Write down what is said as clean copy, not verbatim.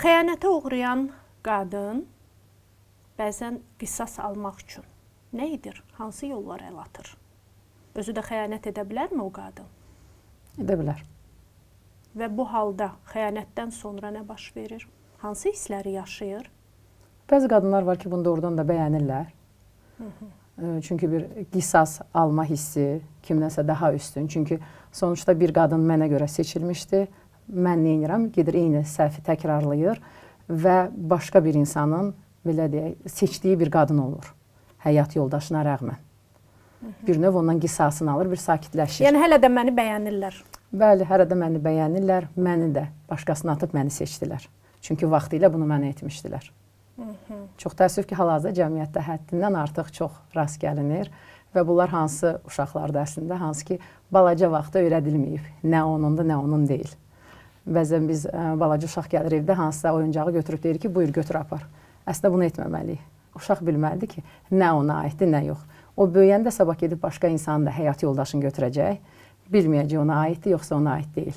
Xəyanətə uğrayan qadın bəzən qisas almaq üçün nə edir? Hansı yollar əl atır? Özü də xəyanət edə bilərmi o qadın? Edə bilər. Və bu halda xəyanətdən sonra nə baş verir? Hansı hissləri yaşayır? Bəzi qadınlar var ki, bunu doğrudan da bəyənirlər. Çünki bir qisas alma hissi kimdənsə daha üstün. Çünki sonuçta bir qadın mənə görə seçilmişdi. Mən nə edirəm? Gedir eyni səhvi təkrarlayır və başqa bir insanın, belə deyək, seçdiyi bir qadın olur. Həyat yoldaşına rəğmən. Bir növ ondan qisasını alır, bir sakitləşir. Yəni hələ də məni bəyənirlər. Bəli, hələ də məni bəyənirlər, məni də başqasına atıb məni seçdilər. Çünki vaxtilə bunu mənə etmişdilər. Çox təəssüf ki, hal-hazırda cəmiyyətdə həddindən artıq çox rast gəlinir və bunlar hansı uşaqlardır əslində, hansı ki, balaca vaxtda öyrədilməyib. Nə onundur, nə onun deyil. Bəzən biz balaca uşaq gəlir evdə, hansısa oyuncağı götürüb deyir ki, buyur götür apar. Əslində bunu etməməliyik. Uşaq bilməlidir ki, nə ona aiddir, nə yox. O böyüyəndə sabah gedib başqa insanın da həyat yoldaşını götürəcək. Bilməyəcək ona aiddir, yoxsa ona aid deyil.